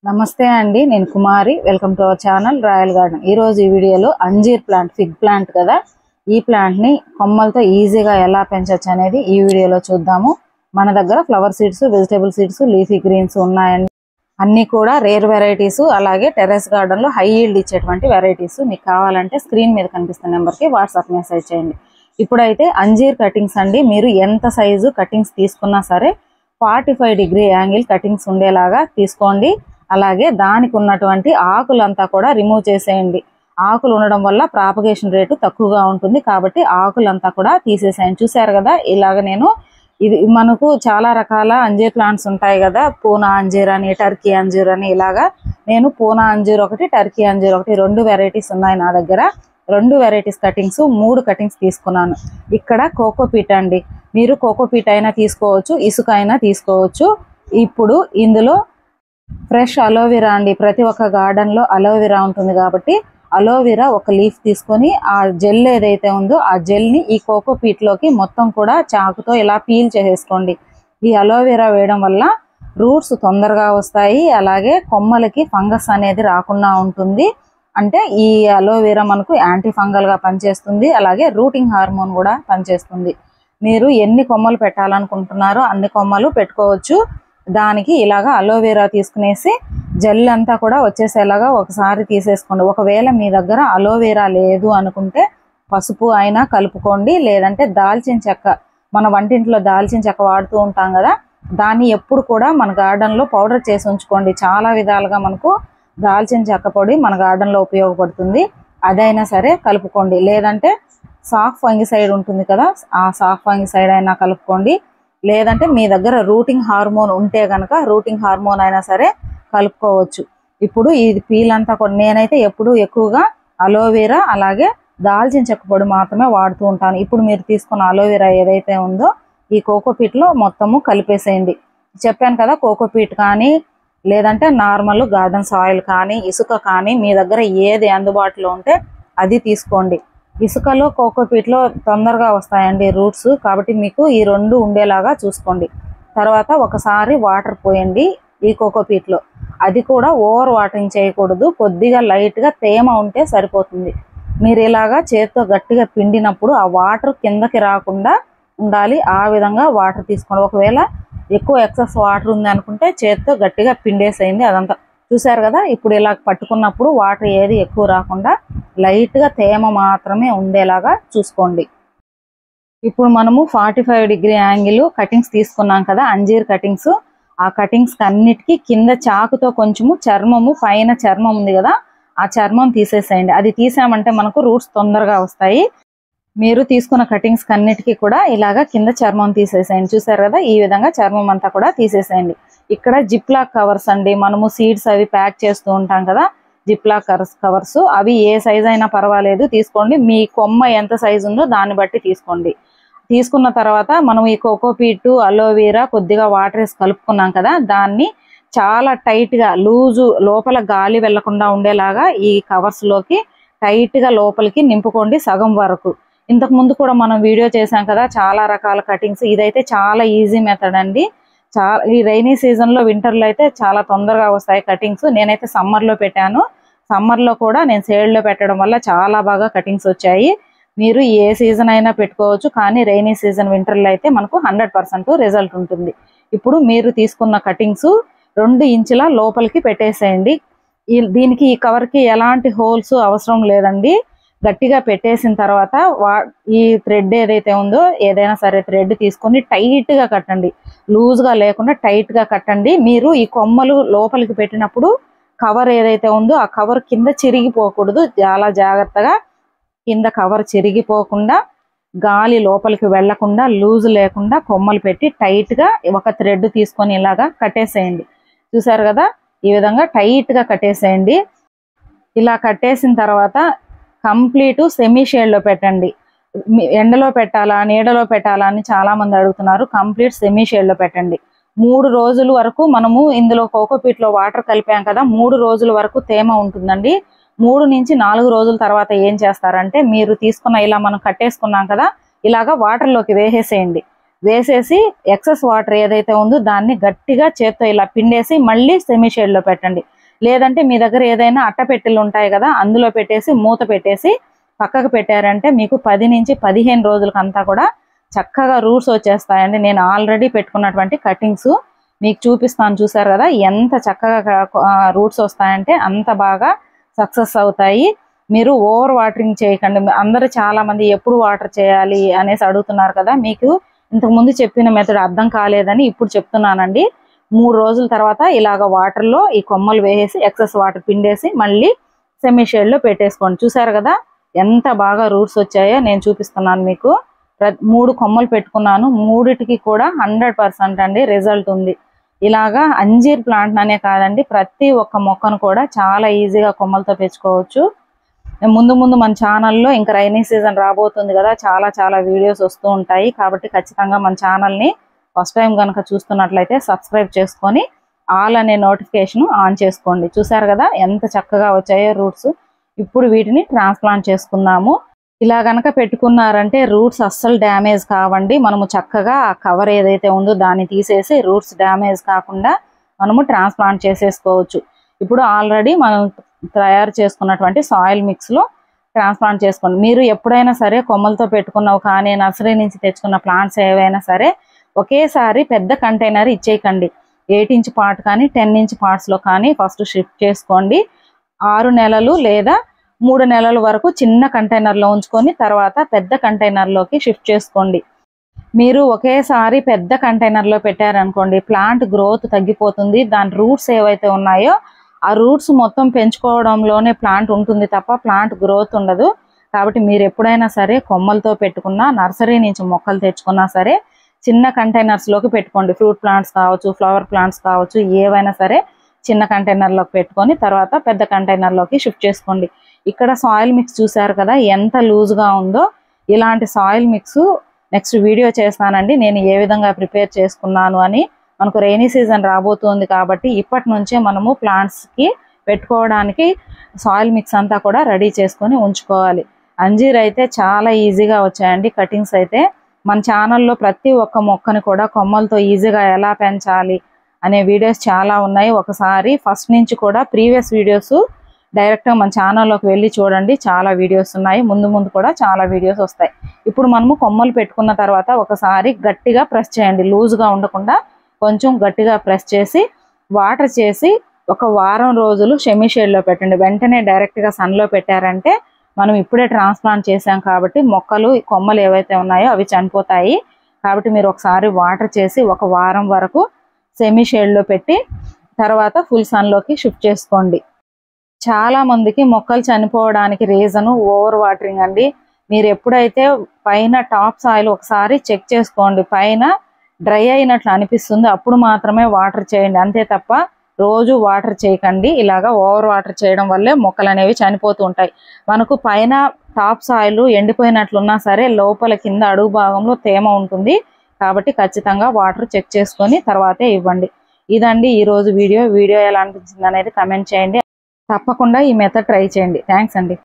నమస్తే అండి, నేను Kumari. Welcome to our channel royal garden. ఈ రోజు ఈ వీడియోలో అంజీర్ ప్లాంట్, ఫిగ్ ప్లాంట్ కదా, ఈ ప్లాంట్ ని కొమ్మలతో ఈజీగా ఎలా పెంచొచ్చు అనేది ఈ వీడియోలో చూద్దాము. మన దగ్గర flower seeds, vegetable seeds, leafy greens ఉన్నాయండి. అన్ని కూడా రేర్ వెరైటీస్, అలాగే టెర్రస్ గార్డెన్ లో హై ఈల్డ్ ఇచ్చేటువంటి వెరైటీస్. మీకు కావాలంటే స్క్రీన్ మీద కనిపిస్తున్న నెంబర్ కి వాట్సాప్ మెసేజ్ చేయండి. ఇప్పుడైతే అంజీర్ కటింగ్స్ అండి, మీరు ఎంత సైజు కటింగ్స్ తీసుకున్నా సరే 45 డిగ్రీ యాంగిల్ కటింగ్స్ ఉండేలాగా తీసుకోండి. అలాగే దానికి ఉన్నటువంటి ఆకులంతా కూడా రిమూవ్ చేసేయండి. ఆకులు ఉండడం వల్ల ప్రాపగేషన్ రేటు తక్కువగా ఉంటుంది, కాబట్టి ఆకులంతా కూడా తీసేసేయండి. చూసారు కదా, ఇలాగ నేను ఇది మనకు చాలా రకాల అంజీర్ ప్లాంట్స్ ఉంటాయి కదా, పూనా అంజీర్ అని, టర్కీ అంజీర్ అని. ఇలాగా నేను పూనా అంజీర్ ఒకటి, టర్కీ అంజీర్ ఒకటి, 2 వెరైటీస్ ఉన్నాయి నా దగ్గర. 2 వెరైటీస్ కటింగ్స్, 3 కటింగ్స్ తీసుకున్నాను. ఇక్కడ కోకోపీట్ అండి, మీరు కోకోపీట్ అయినా తీసుకోవచ్చు, ఇసుక అయినా తీసుకోవచ్చు. ఇప్పుడు ఇందులో ఫ్రెష్ అలోవెరా అండి. ప్రతి ఒక్క గార్డెన్ లో అలోవెరా ఉంటుంది కాబట్టి అలోవెరా ఒక లీఫ్ తీసుకొని ఆ జెల్ ఏదైతే ఉందో ఆ జెల్ ని ఈ కోకోపీట్ లోకి మొత్తం కూడా చాకుతో ఇలా పీల్ చేసేసుకోండి. ఈ అలోవెరా వేయడం వల్ల రూట్స్ తొందరగా వస్తాయి, అలాగే కొమ్మలకి ఫంగస్ అనేది రాకుండా ఉంటుంది. అంటే ఈ అలోవెరా మనకు యాంటీ ఫంగల్ గా పనిచేస్తుంది, అలాగే రూటింగ్ హార్మోన్ కూడా పనిచేస్తుంది. మీరు ఎన్ని కొమ్మలు పెట్టాలనుకుంటున్నారో అన్ని కొమ్మలు పెట్టుకోవచ్చు. దానికి ఇలాగా అలోవెరా తీసుకునేసి జెల్ అంతా కూడా వచ్చేసేలాగా ఒకసారి తీసేసుకోండి. ఒకవేళ మీ దగ్గర అలోవెరా లేదు అనుకుంటే పసుపు అయినా కలుపుకోండి, లేదంటే దాల్చిన చెక్క, మన వంటింట్లో దాల్చిన చెక్క వాడుతూ ఉంటాం కదా, దాన్ని ఎప్పుడు కూడా మన గార్డెన్లో పౌడర్ చేసి ఉంచుకోండి. చాలా విధాలుగా మనకు దాల్చిన చెక్క పొడి మన గార్డెన్లో ఉపయోగపడుతుంది. అదైనా సరే కలుపుకోండి, లేదంటే సాఫ్ ఫంగిసైడ్ ఉంటుంది కదా, ఆ సాఫ్ ఫంగిసైడ్ అయినా కలుపుకోండి. లేదంటే మీ దగ్గర రూటింగ్ హార్మోన్ ఉంటే కనుక రూటింగ్ హార్మోన్ అయినా సరే కలుపుకోవచ్చు. ఇప్పుడు ఇది పీల్ అంతా కూడా నేనైతే ఎప్పుడు ఎక్కువగా అలోవెరా అలాగే దాల్చిన చెక్క పొడి మాత్రమే వాడుతూ ఉంటాను. ఇప్పుడు మీరు తీసుకున్న అలోవెరా ఏదైతే ఉందో ఈ కోకోపీట్ లో మొత్తము కలిపేసేయండి. చెప్పాను కదా, కోకోపీట్ కానీ లేదంటే నార్మల్ గార్డెన్ సాయిల్ కానీ ఇసుక కానీ మీ దగ్గర ఏది అందుబాటులో ఉంటే అది తీసుకోండి. ఇసుకలో కోకోపీట్లో తొందరగా వస్తాయండి రూట్స్, కాబట్టి మీకు ఈ 2 ఉండేలాగా చూసుకోండి. తర్వాత ఒకసారి వాటర్ పోయండి ఈ కోకోపీట్లో. అది కూడా ఓవర్ వాటరింగ్ చేయకూడదు, కొద్దిగా లైట్గా తేమ ఉంటే సరిపోతుంది. మీరు ఇలాగా చేతితో గట్టిగా పిండినప్పుడు ఆ వాటర్ కిందకి రాకుండా ఉండాలి, ఆ విధంగా వాటర్ తీసుకోండి. ఒకవేళ ఎక్కువ ఎక్సెస్ వాటర్ ఉంది అనుకుంటే చేతితో గట్టిగా పిండేసేయండి అదంతా. చూసారు కదా, ఇప్పుడు ఇలా పట్టుకున్నప్పుడు వాటర్ ఏది ఎక్కువ రాకుండా లైట్గా తేమ మాత్రమే ఉండేలాగా చూసుకోండి. ఇప్పుడు మనము 45 డిగ్రీ యాంగిల్ కటింగ్స్ తీసుకున్నాం కదా, అంజీర్ కటింగ్స్. ఆ కటింగ్స్ అన్నిటికీ కింద చాకుతో కొంచెము చర్మము, పైన చర్మం ఉంది కదా, ఆ చర్మం తీసేసేయండి. అది తీసామంటే మనకు రూట్స్ తొందరగా వస్తాయి. మీరు తీసుకున్న కటింగ్స్ అన్నిటికీ కూడా ఇలాగా కింద చర్మం తీసేసేయండి. చూసారు కదా, ఈ విధంగా చర్మం అంతా కూడా తీసేసేయండి. ఇక్కడ జిప్లాక్ కవర్స్ అండి, మనము సీడ్స్ అవి ప్యాక్ చేస్తూ ఉంటాం కదా, జిప్లాక్ కవర్స్, అవి ఏ సైజ్ అయినా పర్వాలేదు తీసుకోండి. మీ కొమ్మ ఎంత సైజు ఉందో దాన్ని బట్టి తీసుకోండి. తీసుకున్న తర్వాత మనం ఈ కోకోపీట్, అలోవెరా, కొద్దిగా వాటర్ వేసి కలుపుకున్నాం కదా, దాన్ని చాలా టైట్ గా లూజు, లోపల గాలి వెళ్లకుండా ఉండేలాగా ఈ కవర్స్ లోకి టైట్ గా లోపలికి నింపుకోండి సగం వరకు. ఇంతకు ముందు కూడా మనం వీడియో చేసాం కదా చాలా రకాల కటింగ్స్. ఇదైతే చాలా ఈజీ మెథడ్ అండి. చాలా ఈ రైనీ సీజన్ లో, వింటర్ లో అయితే చాలా తొందరగా వస్తాయి కటింగ్స్. నేనైతే సమ్మర్ లో పెట్టాను. సమ్మర్ లో కూడా నేను షేడ్ లో పెట్టడం వల్ల చాలా బాగా కటింగ్స్ వచ్చాయి. మీరు ఏ సీజన్ అయినా పెట్టుకోవచ్చు, కానీ రైనీ సీజన్, వింటర్ లో అయితే మనకు 100% రిజల్ట్ ఉంటుంది. ఇప్పుడు మీరు తీసుకున్న కటింగ్స్ 2 ఇంచుల లోపలికి పెట్టేసేయండి. దీనికి ఈ కవర్ కి ఎలాంటి హోల్స్ అవసరం లేదండి. గట్టిగా పెట్టేసిన తర్వాత ఈ థ్రెడ్ ఏదైతే ఉందో, ఏదైనా సరే థ్రెడ్ తీసుకొని టైట్ గా కట్టండి, లూజ్ గా లేకుండా టైట్ గా కట్టండి. మీరు ఈ కొమ్మలు లోపలికి పెట్టినప్పుడు కవర్ ఏదైతే ఉందో ఆ కవర్ కింద చిరిగిపోకూడదు. చాలా జాగ్రత్తగా కింద కవర్ చిరిగిపోకుండా, గాలి లోపలికి వెళ్లకుండా, లూజ్ లేకుండా కొమ్మలు పెట్టి టైట్ గా ఒక థ్రెడ్ తీసుకొని ఇలాగా కట్టేసేయండి. చూసారు కదా, ఈ విధంగా టైట్ గా కట్టేసేయండి. ఇలా కట్టేసిన తర్వాత కంప్లీట్ సెమీ షేడ్ లో పెట్టండి. ఎండలో పెట్టాలా, నీడలో పెట్టాలా అని చాలా మంది అడుగుతున్నారు. కంప్లీట్ సెమీ షేడ్ లో పెట్టండి. 3 రోజుల వరకు మనము ఇందులో కోకోపీట్ లో వాటర్ కలిపాం కదా, 3 రోజుల వరకు తేమ ఉంటుందండి. 3 నుంచి 4 రోజుల తర్వాత ఏం చేస్తారంటే, మీరు తీసుకున్న ఇలా మనం కట్టేసుకున్నాం కదా, ఇలాగా వాటర్ లోకి వేసేసేయండి. వేసేసి ఎక్సెస్ వాటర్ ఏదైతే ఉందో దాన్ని గట్టిగా చేత్తో ఇలా పిండేసి మళ్ళీ సెమీ షేడ్ లో పెట్టండి. లేదంటే మీ దగ్గర ఏదైనా అట్టపెట్టెలు ఉంటాయి కదా, అందులో పెట్టేసి మూత పెట్టేసి పక్కకు పెట్టారంటే మీకు 10 నుంచి 15 రోజులకంతా కూడా చక్కగా రూట్స్ వచ్చేస్తాయండి. నేను ఆల్రెడీ పెట్టుకున్నటువంటి కటింగ్స్ మీకు చూపిస్తాను, చూసారు కదా ఎంత చక్కగా రూట్స్ వస్తాయంటే అంత బాగా సక్సెస్ అవుతాయి. మీరు ఓవర్ వాటరింగ్ చేయకండి. అందరూ చాలా మంది ఎప్పుడు వాటర్ చేయాలి అనేసి అడుగుతున్నారు కదా, మీకు ఇంతకు ముందు చెప్పిన మెథడ్ అర్థం కాలేదని ఇప్పుడు చెప్తున్నానండి. 3 రోజుల తర్వాత ఇలాగ వాటర్లో ఈ కొమ్మలు వేసేసి ఎక్సెస్ వాటర్ పిండేసి మళ్ళీ సెమీ షేడ్లో పెట్టేసుకోండి. చూసారు కదా ఎంత బాగా రూట్స్ వచ్చాయో నేను చూపిస్తున్నాను మీకు. 3 కొమ్మలు పెట్టుకున్నాను, 3టికి కూడా 100% అండి రిజల్ట్ ఉంది. ఇలాగా అంజీర్ ప్లాంట్ అనే కాదండి, ప్రతి ఒక్క మొక్కను కూడా చాలా ఈజీగా కొమ్మలతో పెంచుకోవచ్చు. ముందు ముందు మన ఛానల్లో ఇంకా రైనీ సీజన్ రాబోతుంది కదా, చాలా వీడియోస్ వస్తూ ఉంటాయి. కాబట్టి ఖచ్చితంగా మన ఛానల్ని ఫస్ట్ టైం కనుక చూస్తున్నట్లయితే సబ్స్క్రైబ్ చేసుకొని ఆల్ అనే నోటిఫికేషన్ ఆన్ చేసుకోండి. చూసారు కదా ఎంత చక్కగా వచ్చాయో రూట్స్. ఇప్పుడు వీటిని ట్రాన్స్ప్లాంట్ చేసుకుందాము. ఇలా గనక పెట్టుకున్నారంటే రూట్స్ అస్సలు డ్యామేజ్ కావండి. మనము చక్కగా ఆ కవర్ ఏదైతే ఉందో దాన్ని తీసేసి రూట్స్ డ్యామేజ్ కాకుండా మనము ట్రాన్స్ప్లాంట్ చేసేసుకోవచ్చు. ఇప్పుడు ఆల్రెడీ మనం తయారు చేసుకున్నటువంటి సాయిల్ మిక్స్లో ట్రాన్స్ప్లాంట్ చేసుకోండి. మీరు ఎప్పుడైనా సరే కొమ్మలతో పెట్టుకున్నవి కానీ నర్సరీ నుంచి తెచ్చుకున్న ప్లాంట్స్ ఏవైనా సరే ఒకేసారి పెద్ద కంటైనర్ ఇచ్చేయకండి. 8 ఇంచ్ పార్ట్ కానీ 10 ఇంచ్ పార్ట్స్లో కానీ ఫస్ట్ షిఫ్ట్ చేసుకోండి. 6 నెలలు లేదా 3 నెలల వరకు చిన్న కంటైనర్లో ఉంచుకొని తర్వాత పెద్ద కంటైనర్లోకి షిఫ్ట్ చేసుకోండి. మీరు ఒకేసారి పెద్ద కంటైనర్లో పెట్టారనుకోండి ప్లాంట్ గ్రోత్ తగ్గిపోతుంది. దాని రూట్స్ ఏవైతే ఉన్నాయో ఆ రూట్స్ మొత్తం పెంచుకోవడంలోనే ప్లాంట్ ఉంటుంది తప్ప ప్లాంట్ గ్రోత్ ఉండదు. కాబట్టి మీరు ఎప్పుడైనా సరే కొమ్మలతో పెట్టుకున్నా నర్సరీ నుంచి మొక్కలు తెచ్చుకున్నా సరే చిన్న కంటైనర్స్లోకి పెట్టుకోండి. ఫ్రూట్ ప్లాంట్స్ కావచ్చు, ఫ్లవర్ ప్లాంట్స్ కావచ్చు, ఏవైనా సరే చిన్న కంటైనర్లోకి పెట్టుకొని తర్వాత పెద్ద కంటైనర్లోకి షిఫ్ట్ చేసుకోండి. ఇక్కడ సాయిల్ మిక్స్ చూసారు కదా ఎంత లూజ్గా ఉందో. ఇలాంటి సాయిల్ మిక్స్ నెక్స్ట్ వీడియో చేస్తానండి నేను ఏ విధంగా ప్రిపేర్ చేసుకున్నాను అని. మనకు రైనీ సీజన్ రాబోతుంది కాబట్టి ఇప్పటి నుంచే మనము ప్లాంట్స్కి పెట్టుకోవడానికి సాయిల్ మిక్స్ అంతా కూడా రెడీ చేసుకొని ఉంచుకోవాలి. అంజీర్ అయితే చాలా ఈజీగా వచ్చాయండి కటింగ్స్ అయితే. మన ఛానల్లో ప్రతి ఒక్క మొక్కని కూడా కొమ్మలతో ఈజీగా ఎలా పెంచాలి అనే వీడియోస్ చాలా ఉన్నాయి. ఒకసారి ఫస్ట్ నుంచి కూడా ప్రీవియస్ వీడియోస్ డైరెక్ట్గా మన ఛానల్లోకి వెళ్ళి చూడండి, చాలా వీడియోస్ ఉన్నాయి. ముందు కూడా చాలా వీడియోస్ వస్తాయి. ఇప్పుడు మనము కొమ్మలు పెట్టుకున్న తర్వాత ఒకసారి గట్టిగా ప్రెస్ చేయండి, లూజ్గా ఉండకుండా కొంచెం గట్టిగా ప్రెస్ చేసి వాటర్ చేసి ఒక వారం రోజులు సెమీ షేడ్లో పెట్టండి. వెంటనే డైరెక్ట్గా సన్లో పెట్టారంటే మనం ఇప్పుడే ట్రాన్స్ప్లాంట్ చేసాం కాబట్టి మొక్కలు కొమ్మలు ఏవైతే ఉన్నాయో అవి చనిపోతాయి. కాబట్టి మీరు ఒకసారి వాటర్ చేసి ఒక వారం వరకు సెమీ షేడ్లో పెట్టి తర్వాత ఫుల్ సన్లోకి షిఫ్ట్ చేసుకోండి. చాలా మందికి మొక్కలు చనిపోవడానికి రీజను ఓవర్ వాటరింగ్ అండి. మీరు ఎప్పుడైతే పైన టాప్ సాయిల్ ఒకసారి చెక్ చేసుకోండి, పైన డ్రై అయినట్లు అనిపిస్తుంది అప్పుడు మాత్రమే వాటర్ చేయండి. అంతే తప్ప రోజు వాటర్ చేయకండి. ఇలాగా ఓవర్ వాటర్ చేయడం వల్లే మొక్కలు అనేవి చనిపోతూ ఉంటాయి. మనకు పైన టాప్ సాయిల్ ఎండిపోయినట్లున్నా సరే లోపల కింద అడుగు భాగంలో తేమ ఉంటుంది. కాబట్టి ఖచ్చితంగా వాటర్ చెక్ చేసుకొని తర్వాతే ఇవ్వండి. ఇదండి ఈరోజు వీడియో ఎలా అనిపించింది అనేది కమెంట్ చేయండి. తప్పకుండా ఈ మెథడ్ ట్రై చేయండి. థ్యాంక్స్ అండి.